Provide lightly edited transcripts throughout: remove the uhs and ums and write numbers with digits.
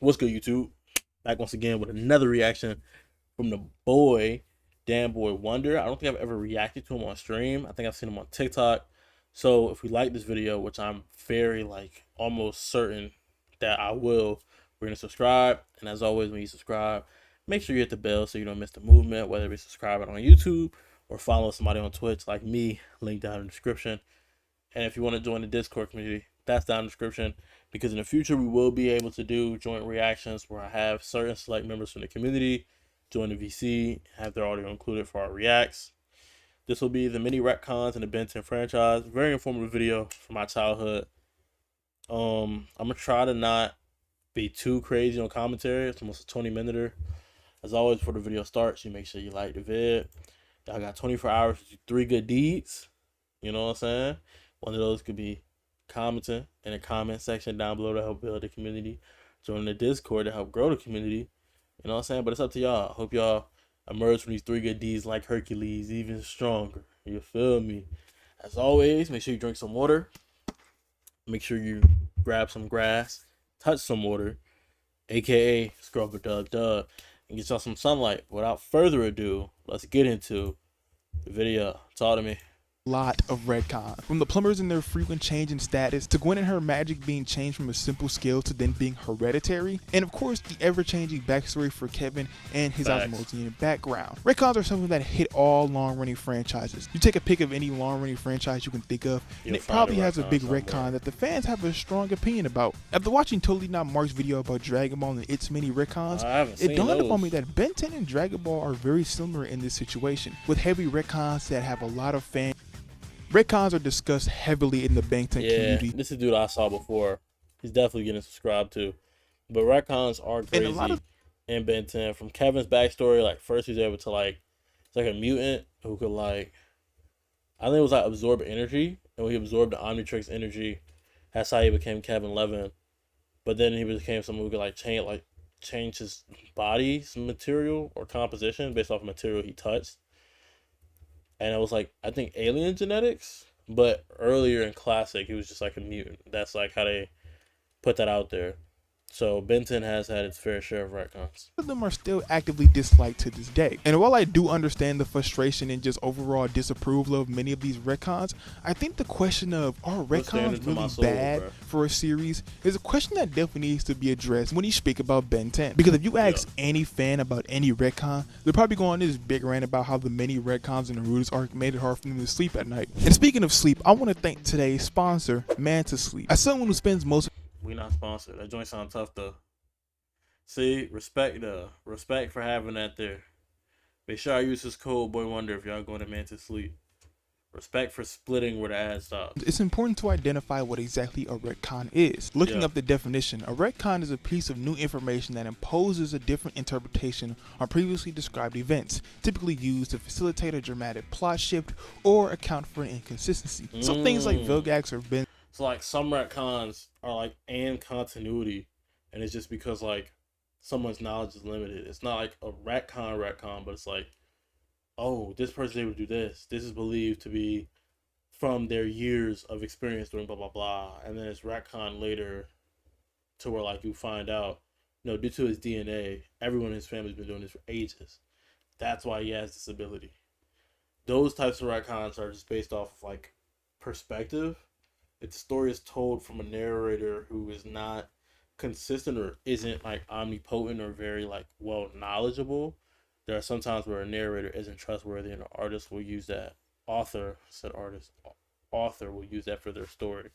What's good, YouTube? Back once again with another reaction from the boy, Dan Boy Wonder. I don't think I've ever reacted to him on stream. I think I've seen him on TikTok. So if we like this video, which I'm very almost certain that I will, we're gonna subscribe. And as always, when you subscribe, make sure you hit the bell so you don't miss the movement, whether it be subscribing on YouTube or follow somebody on Twitch like me, link down in the description. And if you want to join the Discord community, that's down in the description, because in the future we will be able to do joint reactions where I have certain select members from the community join the VC, have their audio included for our reacts. This will be the mini retcons in the Ben 10 franchise. Very informative video from my childhood. I'm gonna try to not be too crazy on commentary. It's almost a 20-minute. As always, before the video starts, you make sure you like the vid. Y'all got 24 hours to do 3 good deeds. You know what I'm saying? One of those could be commenting in the comment section down below to help build the community, joining the Discord to help grow the community. You know what I'm saying? But it's up to y'all. I hope y'all emerge from these 3 good deeds like Hercules, even stronger. You feel me? As always, make sure you drink some water. Make sure you grab some grass, touch some water, aka scrub a dub, and get y'all some sunlight. Without further ado, let's get into the video. Talk to me. Lot of retcons. From the plumbers and their frequent change in status, to Gwen and her magic being changed from a simple skill to then being hereditary, and of course the ever-changing backstory for Kevin and his Osmosian background. Retcons are something that hit all long-running franchises. You take a pick of any long-running franchise you can think of, and it probably has a big retcon that the fans have a strong opinion about. After watching Totally Not Mark's video about Dragon Ball and its many retcons, it dawned upon me that Ben 10 and Dragon Ball are very similar in this situation, with heavy retcons that have a lot of fans. Retcons are discussed heavily in the Ben 10 community. This is a dude I saw before. He's definitely getting subscribed to. But retcons are crazy in Ben 10. From Kevin's backstory, first he's able to it's like a mutant who could I think it was absorb energy. And when he absorbed the Omnitrix energy, that's how he became Kevin Levin. But then he became someone who could change his body's material or composition based off of material he touched. And it was I think alien genetics, but earlier in Classic, he was just a mutant. That's how they put that out there. So Ben 10 has had its fair share of retcons. Some of them are still actively disliked to this day. And while I do understand the frustration and just overall disapproval of many of these retcons, I think the question of, are retcons really bad for a series, is a question that definitely needs to be addressed when you speak about Ben 10. Because if you ask any fan about any retcon, they're probably going on this big rant about how the many retcons in the Naruto's arc made it hard for them to sleep at night. And speaking of sleep, I want to thank today's sponsor, Manta Sleep. As someone who spends most We not sponsored. That joint sound tough though. See, respect for having that there. Make sure I use this code Boy Wonder if y'all going to Manta Sleep. Respect for splitting where the ad stops. It's important to identify what exactly a retcon is. Looking up the definition, a retcon is a piece of new information that imposes a different interpretation on previously described events, typically used to facilitate a dramatic plot shift or account for an inconsistency. So things like Vilgax or Ben. So some retcons are and continuity, and it's just because someone's knowledge is limited. It's not a retcon, but it's oh, this person able to do this. This is believed to be from their years of experience doing blah blah blah, and then it's retcon later to where you find out, due to his DNA, everyone in his family's been doing this for ages. That's why he has this ability. Those types of retcons are just based off of perspective. If the story is told from a narrator who is not consistent or isn't omnipotent or very well knowledgeable, there are some times where a narrator isn't trustworthy and an artist will use that. Author will use that for their story.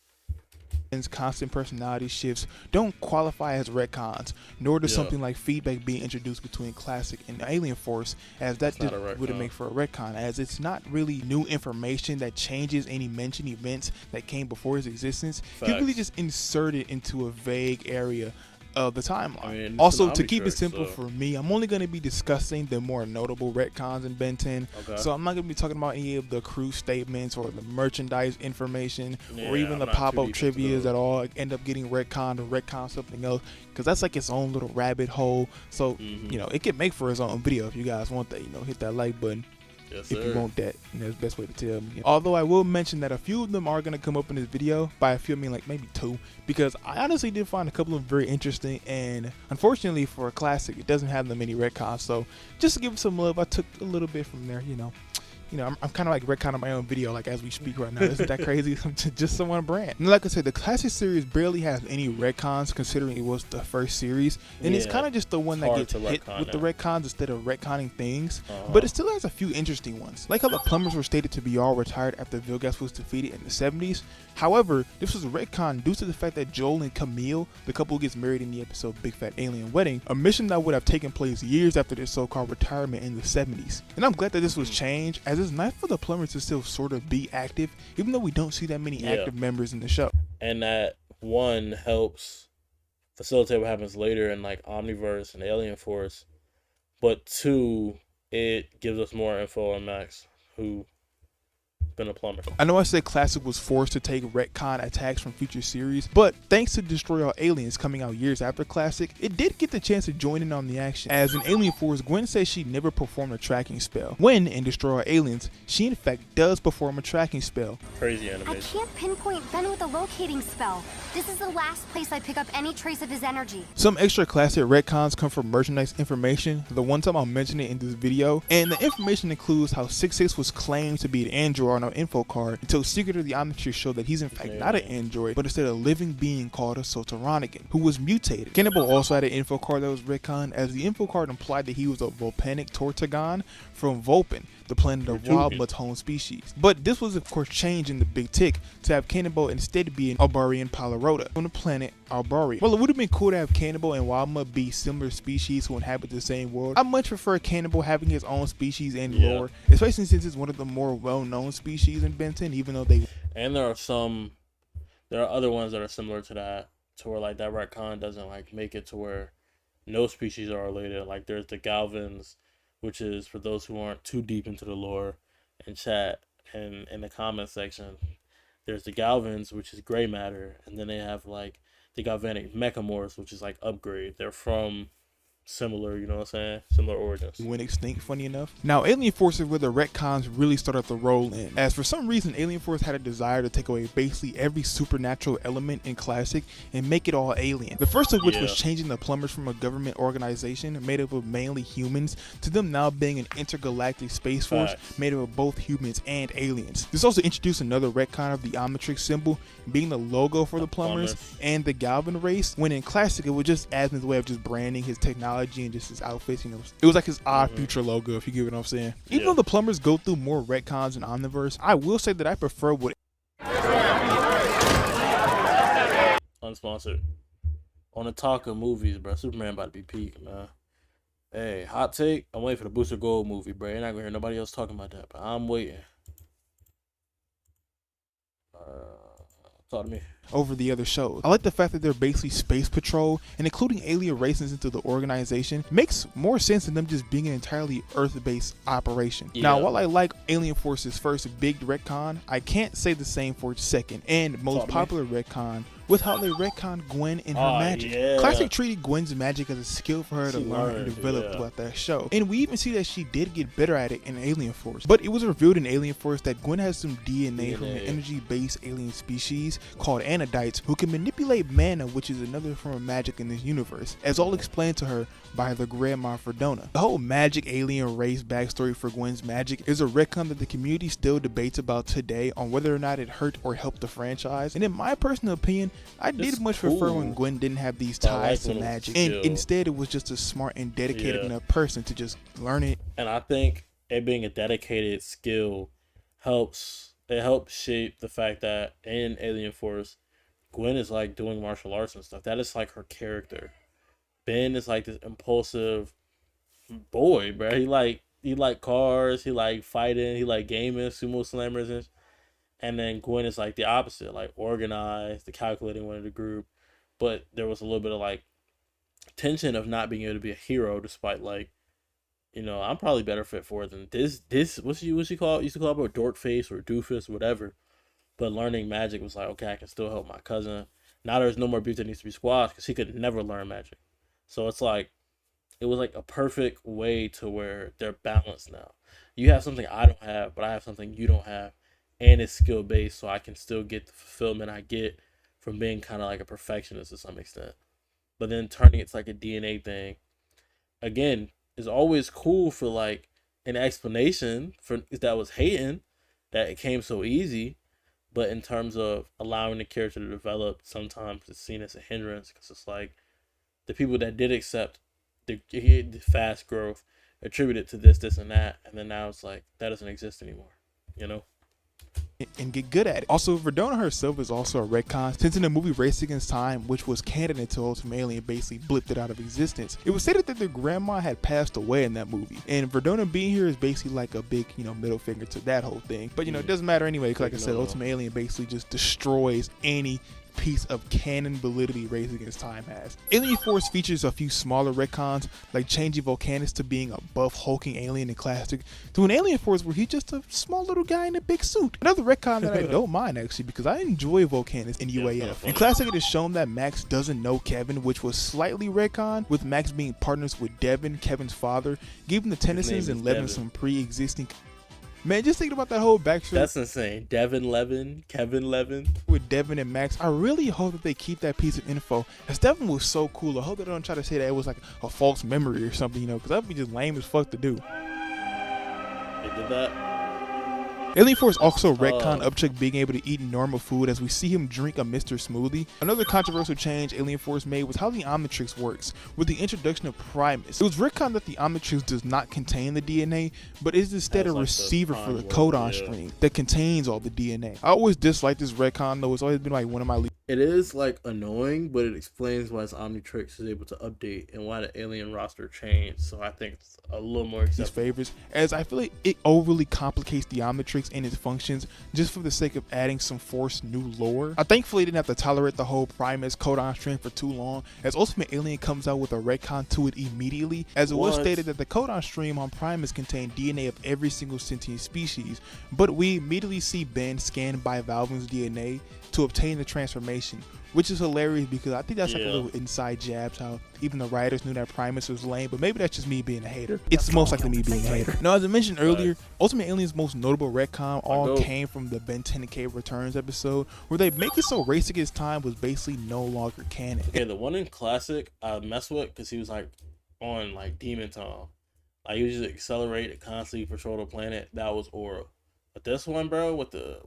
Constant personality shifts don't qualify as retcons, nor does something like feedback being introduced between Classic and Alien Force, as that wouldn't make for a retcon, as it's not really new information that changes any mentioned events that came before his existence. He really just inserted into a vague area of the timeline. Also, to keep it simple for me, I'm only going to be discussing the more notable retcons in Ben 10. So I'm not going to be talking about any of the crew statements or the merchandise information or even the pop-up trivias that all end up getting retconned or retcon something else, because that's its own little rabbit hole. So it can make for its own video if you guys want that. Hit that like button. Yes, if you sir. want that. And that's the best way to tell me. Although I will mention that a few of them are going to come up in this video. By a few, I mean like maybe 2. Because I honestly did find a couple of them very interesting. And unfortunately for a classic, it doesn't have that many retcons. So just to give it some love, I took a little bit from there, I'm kind of like retconning my own video, like as we speak right now. Isn't that crazy? Just someone brand. And like I said, the classic series barely has any retcons, considering it was the first series, and it's kind of just the one that gets hit with the retcons instead of retconning things. But it still has a few interesting ones, like how the plumbers were stated to be all retired after Vilgax was defeated in the 70s. However, this was a retcon due to the fact that Joel and Camille, the couple who gets married in the episode Big Fat Alien Wedding, a mission that would have taken place years after their so-called retirement in the 70s. And I'm glad that this was changed, as it's nice for the plumbers to still sort of be active, even though we don't see that many active members in the show. And that one helps facilitate what happens later in like Omniverse and Alien Force, but 2, it gives us more info on Max, who been a plumber. I know I said Classic was forced to take retcon attacks from future series, but thanks to Destroy All Aliens coming out years after Classic, it did get the chance to join in on the action. As in Alien Force, Gwen says she never performed a tracking spell. When in Destroy All Aliens, she in fact does perform a tracking spell. Crazy animation. I can't pinpoint Ben with a locating spell. This is the last place I pick up any trace of his energy. Some extra Classic retcons come from merchandise information, the one time I'll mention it in this video, and the information includes how 66 was claimed to be an android on our info card until Secret of the Omnitrix showed that he's in fact not an android, but instead a living being called a Soteronican, who was mutated. Cannibal also had an info card that was retconned, as the info card implied that he was a volcanic Tortagon from Vulpin, the planet of Wildmutt's home species. But this was of course changed in the Big Tick to have Cannibal instead be an Albarian Palirota from the planet Albaria. Well, it would have been cool to have Cannibal and Wildmutt be similar species who inhabit the same world. I much prefer Cannibal having his own species and lore, especially since it's one of the more well-known species in Benton, even though they... And there are other ones that are similar to that, to where like that retcon doesn't like make it to where no species are related. Like there's the Galvins, which is for those who aren't too deep into the lore in chat and in the comment section. There's the Galvins, which is gray matter, and then they have like the Galvanic Mechamorphs, which is like upgrade. They're from similar, you know what I'm saying? Similar origins. Went extinct, funny enough. Now, Alien Force is where the retcons really started to roll in, as for some reason, Alien Force had a desire to take away basically every supernatural element in Classic and make it all alien. The first of which was changing the plumbers from a government organization made up of mainly humans to them now being an intergalactic space force made up of both humans and aliens. This also introduced another retcon of the Omnitrix symbol being the logo for the plumbers and the Galvan race, when in Classic it was just Asmon's way of just branding his technology and just his outfits, it was like his odd future logo, if you get what I'm saying. Even though the plumbers go through more retcons in Omniverse, I will say that I prefer what... Unsponsored. On the talk of movies, bro, Superman about to be peak, man. Hey, hot take, I'm waiting for the Booster Gold movie, bro. You're not gonna hear nobody else talking about that, but I'm waiting. Talk to me. Over the other shows. I like the fact that they're basically space patrol and including alien races into the organization makes more sense than them just being an entirely Earth-based operation. Now, while I like Alien Force's first big retcon, I can't say the same for its second and most popular retcon, with how they retconned Gwen and her magic. Classic treated Gwen's magic as a skill for her to learn and develop throughout that show. And we even see that she did get better at it in Alien Force. But it was revealed in Alien Force that Gwen has some DNA from an energy-based alien species called Anodites who can manipulate mana, which is another form of magic in this universe, as all explained to her by the Grandma Fredona. The whole magic alien race backstory for Gwen's magic is a retcon that the community still debates about today on whether or not it hurt or helped the franchise. And in my personal opinion, I did much prefer when Gwen didn't have these ties to magic, and instead it was just a smart and dedicated enough person to just learn it. And I think it being a dedicated skill helps shape the fact that in Alien Force, Gwen is like doing martial arts and stuff. That is like her character. Ben is like this impulsive boy, bro. He like cars, he like fighting, he like gaming, sumo slammers, and then Gwen is like the opposite, like organized, the calculating one of the group. But there was a little bit of like tension of not being able to be a hero, despite like, I'm probably better fit for it than this. What's she called? Used to call her a dork face or doofus, whatever. But learning magic was like, okay, I can still help my cousin. Now there's no more beef that needs to be squashed because he could never learn magic. So it's like, it was like a perfect way to where they're balanced now. you have something I don't have, but I have something you don't have, and it's skill based, so I can still get the fulfillment I get from being kind of like a perfectionist to some extent. But then turning it to like a DNA thing, again, is always cool for like an explanation for that was hating that it came so easy. But in terms of allowing the character to develop, sometimes it's seen as a hindrance because it's like the people that did accept the fast growth attribute it to this, and that, and then now it's like that doesn't exist anymore, you know? And get good at it. Also, Verdona herself is also a retcon, since in the movie Race Against Time, which was canon until Ultimate Alien basically blipped it out of existence, it was stated that their grandma had passed away in that movie, and Verdona being here is basically like a big, middle finger to that whole thing. But it doesn't matter anyway, because like I said, Ultimate Alien basically just destroys any piece of canon validity Race Against Time has. Alien Force features a few smaller retcons, like changing Volcanus to being a buff hulking alien in classic, to an Alien Force where he's just a small little guy in a big suit. Another retcon that I don't mind actually, because I enjoy Volcanus in UAF. In classic, it is shown that Max doesn't know Kevin, which was slightly retcon, with Max being partners with Devin, Kevin's father, giving the Tennysons and Levin some pre-existing. Man, just thinking about that whole backstory. That's insane. Kevin Levin. With Devin and Max, I really hope that they keep that piece of info, as Devin was so cool. I hope they don't try to say that it was like a false memory or something, because that would be just lame as fuck to do. They did that. Alien Force also retcon Upchuck being able to eat normal food, as we see him drink a Mr. Smoothie. Another controversial change Alien Force made was how the Omnitrix works, with the introduction of Primus. It was retconned that the Omnitrix does not contain the DNA, but is instead a receiver for the codon stream that contains all the DNA. I always disliked this retcon, though. It's always been like one of my least. It is like annoying, but it explains why this Omnitrix is able to update and why the alien roster changed. So I think it's a little more acceptable. Favorites, as I feel like it overly complicates the Omnitrix and its functions just for the sake of adding some forced new lore. I thankfully didn't have to tolerate the whole Primus codon stream for too long, as Ultimate Alien comes out with a retcon to it immediately, as it was stated that the codon stream on Primus contained DNA of every single sentient species, but we immediately see Ben scanned by Valvin's DNA to obtain the transformation, which is hilarious because I think that's like a little inside jabs how even the writers knew that Primus was lame, but maybe that's just me being a hater. It's most likely me being a hater. Now, as I mentioned earlier, Ultimate Alien's most notable retcon all came from the Ben 10K Returns episode, where they make it so Race Against Time was basically no longer canon. Okay, the one in Classic I mess with because he was like on like Demon Time. Like he was just accelerate and constantly patrol the planet. That was Aura. But this one, bro, with the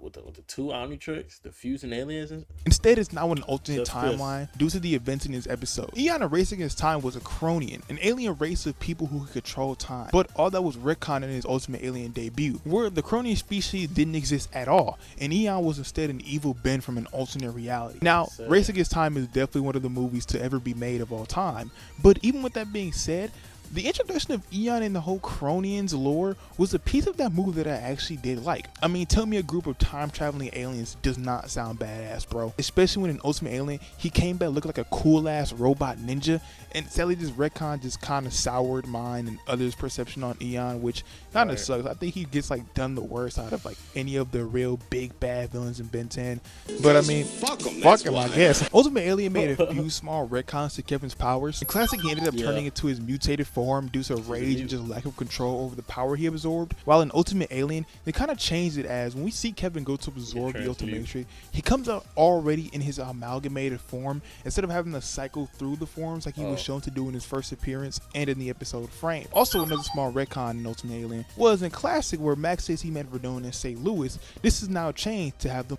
two Omnitrix, the fusing aliens. Instead, it's now an alternate timeline due to the events in this episode. Eon of Race Against Time was a Cronian, an alien race of people who could control time. But all that was retconned in his Ultimate Alien debut, where the Cronian species didn't exist at all, and Eon was instead an evil Ben from an alternate reality. Now, Race Against Time is definitely one of the movies to ever be made of all time. But even with that being said, the introduction of Eon and the whole Cronians lore was a piece of that movie that I actually did like. I mean, tell me a group of time-traveling aliens does not sound badass, bro. Especially when in Ultimate Alien, he came back looking like a cool-ass robot ninja, and sadly this retcon just kind of soured mine and others' perception on Eon, which kind of sucks. I think he gets like done the worst out of like any of the real big bad villains in Ben 10. But I mean, fuck him, I guess. Ultimate Alien made a few small retcons to Kevin's powers. In Classic, he ended up turning into his mutated form due to rage and just lack of control over the power he absorbed. While in Ultimate Alien, they kind of changed it, as when we see Kevin go to absorb the Ultimatrix, he comes out already in his amalgamated form instead of having to cycle through the forms like he was shown to do in his first appearance and in the episode Frame. Also, another small retcon in Ultimate Alien was in Classic, where Max says he met Verdun in St. Louis. This is now changed to have the.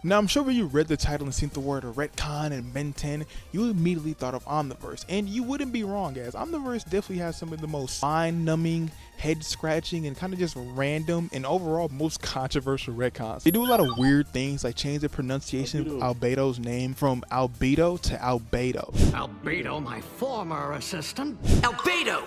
Now, I'm sure when you read the title and seen the word retcon and Ben 10, you immediately thought of Omniverse, and you wouldn't be wrong, as Omniverse definitely has some of the most mind-numbing, head-scratching, and kind of just random and overall most controversial retcons. They do a lot of weird things, like change the pronunciation of Albedo's name from Albedo to Albedo. Albedo, my former assistant. Albedo!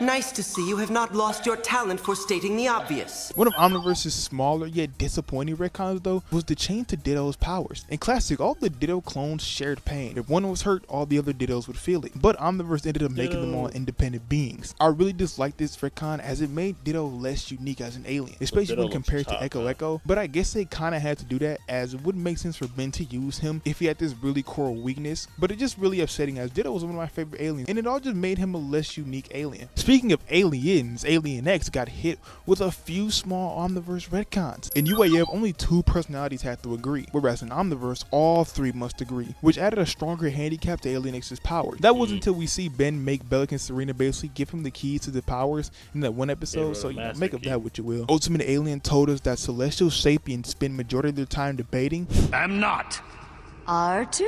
Nice to see you have not lost your talent for stating the obvious. One of Omniverse's smaller yet disappointing retcons, though, was the change to Ditto's powers. In Classic, all the Ditto clones shared pain. If one was hurt, all the other Dittos would feel it. But Omniverse ended up making them all independent beings. I really disliked this retcon, as it made Ditto less unique as an alien, especially when compared to Echo. But I guess they kind of had to do that, as it wouldn't make sense for Ben to use him if he had this really core weakness. But it's just really upsetting, as Ditto was one of my favorite aliens, and it all just made him a less unique alien. Speaking of aliens, Alien X got hit with a few small Omniverse retcons. In UAF, only 2 personalities had to agree, whereas in Omniverse, all 3 must agree, which added a stronger handicap to Alien X's powers. That was until we see Ben make Bellic and Serena basically give him the keys to the powers in that one episode, so make of that what you will. Ultimate Alien told us that celestial sapiens spend majority of their time debating. Am not. R2.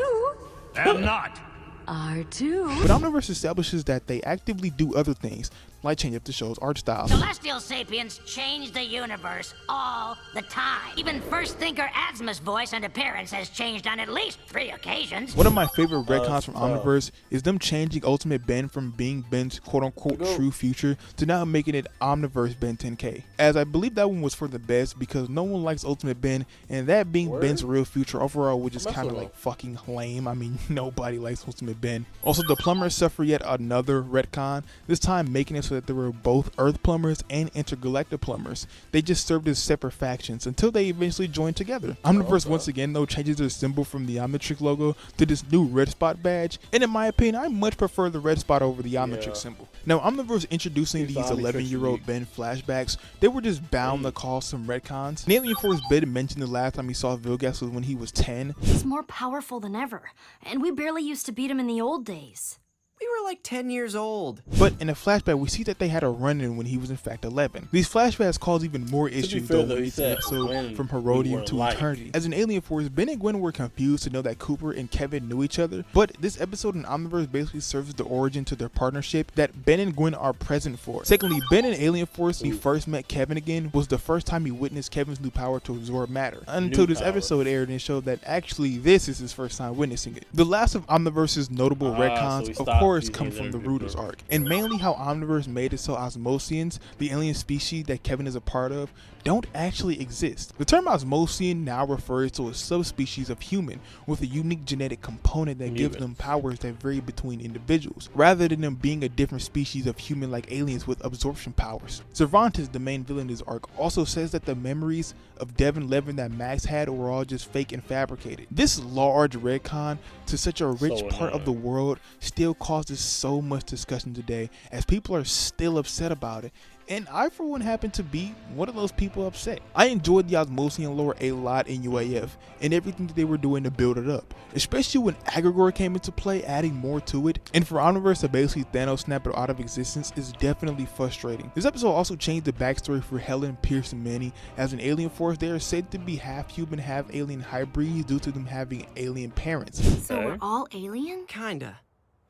Am not. R2. But Omniverse establishes that they actively do other things, like change up the show's art style. Celestial sapiens change the universe all the time. Even first thinker Asma's voice and appearance has changed on at least 3 occasions. One of my favorite retcons from Omniverse is them changing Ultimate Ben from being Ben's quote-unquote true future to now making it Omniverse Ben 10K. As I believe that one was for the best because no one likes Ultimate Ben, and that being Ben's real future overall was just kind of like fucking lame. I mean, nobody likes Ultimate Ben. Also, the plumbers suffer yet another retcon, this time making it so that there were both Earth plumbers and intergalactic plumbers. They just served as separate factions until they eventually joined together. Omniverse once again though changes their symbol from the Omnitrix logo to this new red spot badge, and in my opinion I much prefer the red spot over the Omnitrix symbol. Now Omniverse introducing these 11-year-old Ben flashbacks, they were just bound to cause some retcons. And Alien Force Ben mentioned the last time he saw Vilgax was when he was 10. He's more powerful than ever, and we barely used to beat him in the old days. We were like 10 years old. But in a flashback, we see that they had a run-in when he was in fact 11. These flashbacks cause even more issues though when it's an episode from Herodium to Eternity. As in Alien Force, Ben and Gwen were confused to know that Cooper and Kevin knew each other, but this episode in Omniverse basically serves as the origin to their partnership that Ben and Gwen are present for. Secondly, Ben in Alien Force, when he first met Kevin again, was the first time he witnessed Kevin's new power to absorb matter, until this episode aired and showed that actually this is his first time witnessing it. The last of Omniverse's notable retcons, of course, come from the Rooters arc, and mainly how Omniverse made it so Osmosians, the alien species that Kevin is a part of, don't actually exist. The term Osmosian now refers to a subspecies of human with a unique genetic component that gives them powers that vary between individuals, rather than them being a different species of human like aliens with absorption powers. Cervantes, the main villain in this arc, also says that the memories of Devin Levin that Max had were all just fake and fabricated. This large retcon to such a rich part of the world still causes so much discussion today, as people are still upset about it, and I for one happen to be one of those people upset. I enjoyed the Osmosian lore a lot in UAF and everything that they were doing to build it up, especially when Agregor came into play, adding more to it, and for Omniverse to basically Thanos snap it out of existence is definitely frustrating. This episode also changed the backstory for Helen, Pierce, and Manny. As an Alien Force, they are said to be half human, half alien hybrids due to them having alien parents. So we're all alien? Kinda.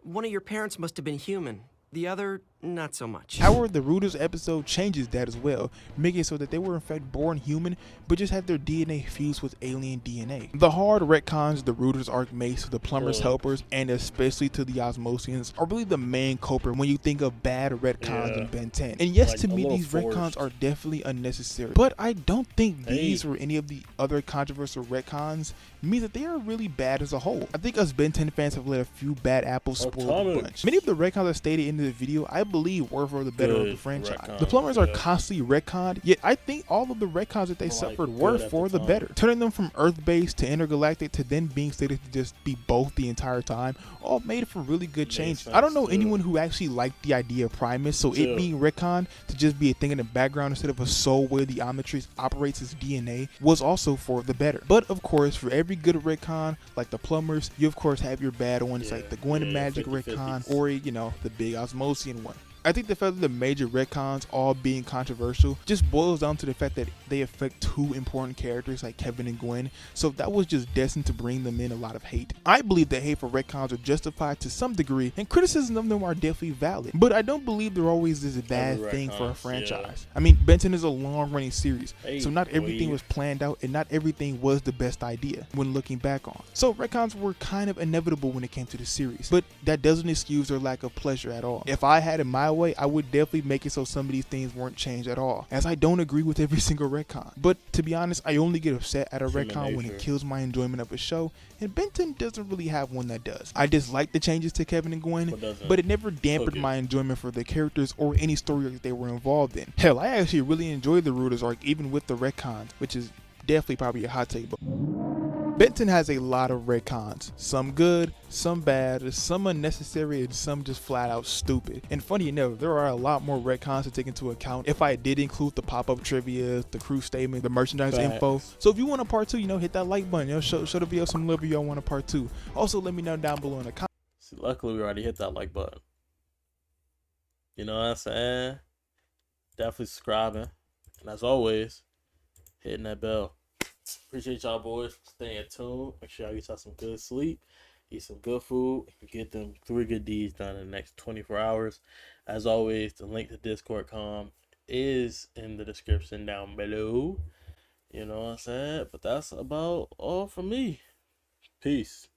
One of your parents must have been human. The other, not so much. However, the Rooters episode changes that as well, making it so that they were in fact born human, but just had their DNA fused with alien DNA. The hard retcons the Rooters arc makes to the Plumbers Helpers, and especially to the Osmosians, are really the main culprit when you think of bad retcons in Ben 10. And yes, to me, these retcons are definitely unnecessary, but I don't think these or any of the other controversial retcons mean that they are really bad as a whole. I think us Ben 10 fans have let a few bad apples spoil the bunch. Many of the retcons I stated in the video, I believe were for the better of the franchise. The Plumbers are constantly retconned, yet I think all of the retcons that they suffered were for the better. Turning them from Earth-based to intergalactic to then being stated to just be both the entire time, all made for really good changes. I don't know anyone who actually liked the idea of Primus, so it being retconned to just be a thing in the background instead of a soul where the Omnitrix operates its DNA was also for the better. But of course, for every good retcon, like the Plumbers, you of course have your bad ones like the Gwen and Magic retcon, or you know, the big Osmosian one. I think the fact that the major retcons all being controversial just boils down to the fact that they affect 2 important characters like Kevin and Gwen, so that was just destined to bring them in a lot of hate. I believe that hate for retcons are justified to some degree, and criticism of them are definitely valid, but I don't believe they're always this bad thing for a franchise. I mean, Benton is a long-running series, so not everything was planned out, and not everything was the best idea when looking back on. So retcons were kind of inevitable when it came to the series, but that doesn't excuse their lack of pleasure at all. If I had it my way, I would definitely make it so some of these things weren't changed at all, as I don't agree with every single retcon. But to be honest, I only get upset at a retcon when it kills my enjoyment of a show, and Benton doesn't really have one that does. I dislike the changes to Kevin and Gwen, but it never dampened my enjoyment for the characters or any story that they were involved in. Hell, I actually really enjoyed the Rooters arc even with the retcons, which is definitely probably a hot take. Benton has a lot of retcons, some good, some bad, some unnecessary, and some just flat out stupid. And funny enough, there are a lot more retcons to take into account if I did include the pop-up trivia, the crew statement, the merchandise info. So if you want a part 2, hit that like button, show the video some love if y'all want a part 2. Also, let me know down below in the comments. See, luckily we already hit that like button. You know what I'm saying? Definitely subscribing. And as always, hitting that bell. Appreciate y'all boys for staying tuned. Make sure y'all get y'all some good sleep, eat some good food, and get them 3 good deeds done in the next 24 hours. As always, the link to Discord is in the description down below. You know what I'm saying? But that's about all from me. Peace.